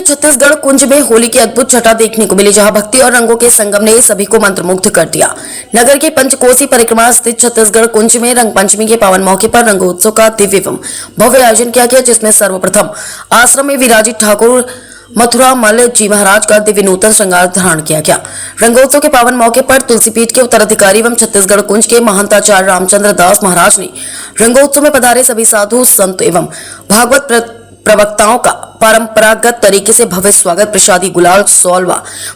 छत्तीसगढ़ कुंज में होली की अद्भुत छटा देखने को मिली, जहां भक्ति और रंगों के संगम ने सभी को मंत्रमुग्ध कर दिया। नगर के पंचकोसी परिक्रमा स्थित छत्तीसगढ़ कुंज में रंग पंचमी के पावन मौके पर रंगोत्सव का दिव्य एवं भव्य आयोजन किया गया, जिसमें सर्वप्रथम आश्रम में विराजित ठाकुर मथुरा मल जी महाराज का दिव्य नूतन श्रृंगार धारण किया गया। रंगोत्सव के पावन मौके पर तुलसीपीठ के उत्तराधिकारी एवं छत्तीसगढ़ कुंज के महंताचार्य रामचंद्र दास महाराज ने रंगोत्सव में पधारे सभी साधु संत एवं भागवत प्रवक्ताओं का परंपरागत तरीके से भव्य स्वागत प्रसादी गुलाल सौलवा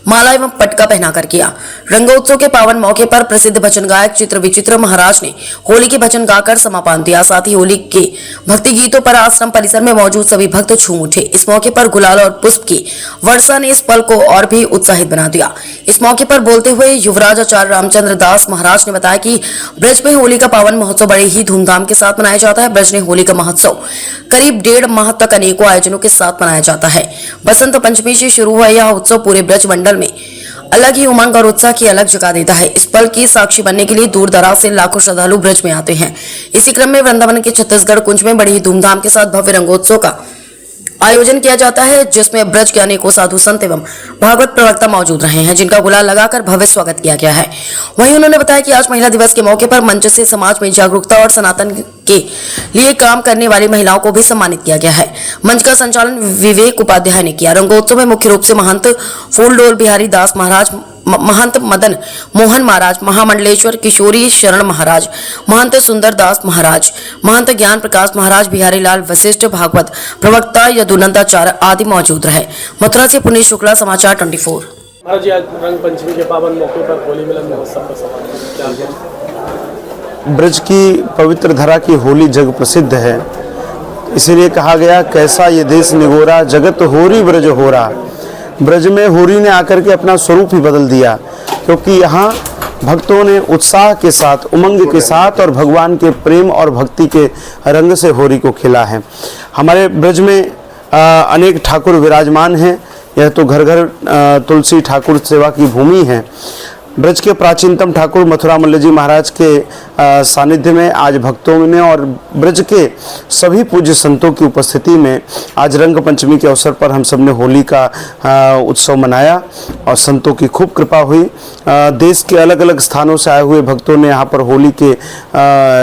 माला एवं पटका पहनाकर किया। रंगोत्सव के पावन मौके पर प्रसिद्ध भजन गायक चित्र विचित्र महाराज ने होली के भजन गाकर समापन दिया। साथ ही होली के भक्ति गीतों पर आश्रम परिसर में मौजूद सभी भक्त झूम उठे। इस मौके पर गुलाल और पुष्प की वर्षा ने इस पल को और भी उत्साहित बना दिया। इस मौके पर बोलते हुए युवराज आचार्य रामचंद्र दास महाराज ने बताया कि ब्रज में होली का पावन महोत्सव बड़े ही धूमधाम के साथ मनाया जाता है। ब्रज में होली का महोत्सव करीब 1.5 माह तक अनेकों आयोजनों के साथ मनाया जाता है। बसंत पंचमी से शुरू हुआ यह उत्सव पूरे ब्रज मंडल में अलग ही उमंग और उत्साह की अलग जगह देता है। इस पल की साक्षी बनने के लिए दूर दराज से लाखों श्रद्धालु ब्रज में आते हैं। इसी क्रम में वृंदावन के छत्तीसगढ़ कुंज में बड़ी ही धूमधाम के साथ भव्य रंगोत्सव का आयोजन किया जाता है, जिसमें ब्रज के अनेकों साधु संत एवं भागवत प्रवक्ता मौजूद रहे हैं, जिनका गुलाल लगाकर भव्य स्वागत किया गया है। वहीं उन्होंने बताया कि आज महिला दिवस के मौके पर मंच से समाज में जागरूकता और सनातन के लिए काम करने वाली महिलाओं को भी सम्मानित किया गया है। मंच का संचालन विवेक उपाध्याय ने किया। रंगोत्सव में मुख्य रूप से महंत फूलडोल बिहारी दास महाराज, महंत मदन मोहन महाराज, महामंडलेश्वर किशोरी शरण महाराज, महंत सुंदर दास महाराज, महंत ज्ञान प्रकाश महाराज, बिहारी लाल वशिष्ठ, भागवत प्रवक्ता यदुनंदाचार्य आदि मौजूद रहे। मथुरा से पुनीत शुक्ला, समाचार 24। महाराज जी, आज रंग पंचमी के पावन मौके पर होली मिलन महोत्सव का समापन। ब्रज की पवित्र धरा की होली जग प्रसिद्ध है, इसीलिए कहा गया कैसा ये देश निगोरा, जगत होरी ब्रज होरा। ब्रज में होरी ने आकर के अपना स्वरूप ही बदल दिया, क्योंकि यहाँ भक्तों ने उत्साह के साथ, उमंग के साथ और भगवान के प्रेम और भक्ति के रंग से होली को खेला है। हमारे ब्रज में अनेक ठाकुर विराजमान हैं। यह तो घर घर तुलसी ठाकुर सेवा की भूमि है। ब्रज के प्राचीनतम ठाकुर मथुरा मल्ल जी महाराज के सानिध्य में आज भक्तों ने और ब्रज के सभी पूज्य संतों की उपस्थिति में आज रंग पंचमी के अवसर पर हम सब ने होली का उत्सव मनाया और संतों की खूब कृपा हुई। देश के अलग अलग स्थानों से आए हुए भक्तों ने यहाँ पर होली के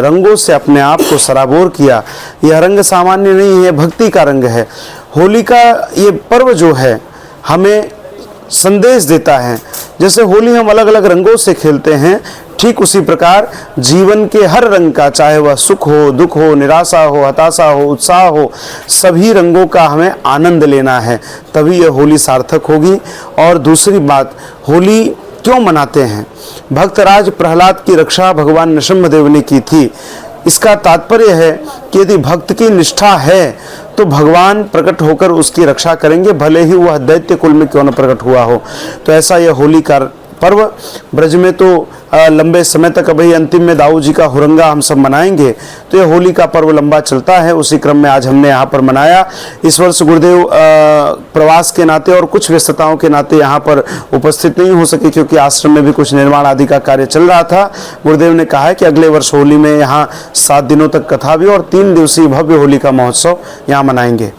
रंगों से अपने आप को सराबोर किया। यह रंग सामान्य नहीं है, भक्ति का रंग है। होली का ये पर्व जो है हमें संदेश देता है। जैसे होली हम अलग अलग रंगों से खेलते हैं, ठीक उसी प्रकार जीवन के हर रंग का, चाहे वह सुख हो, दुख हो, निराशा हो, हताशा हो, उत्साह हो, सभी रंगों का हमें आनंद लेना है, तभी यह होली सार्थक होगी। और दूसरी बात, होली क्यों मनाते हैं? भक्तराज प्रहलाद की रक्षा भगवान नृसिंहदेव ने की थी। इसका तात्पर्य है कि यदि भक्त की निष्ठा है तो भगवान प्रकट होकर उसकी रक्षा करेंगे, भले ही वह दैत्य कुल में क्यों न प्रकट हुआ हो। तो ऐसा यह होली का पर्व ब्रज में तो लंबे समय तक, अभी अंतिम में दाऊ जी का हुरंगा हम सब मनाएंगे, तो यह होली का पर्व लंबा चलता है। उसी क्रम में आज हमने यहाँ पर मनाया। इस वर्ष गुरुदेव प्रवास के नाते और कुछ व्यस्तताओं के नाते यहाँ पर उपस्थित नहीं हो सके, क्योंकि आश्रम में भी कुछ निर्माण आदि का कार्य चल रहा था। गुरुदेव ने कहा है कि अगले वर्ष होली में यहाँ 7 दिनों तक कथा भी और 3 दिवसीय भव्य होली का महोत्सव यहाँ मनाएंगे।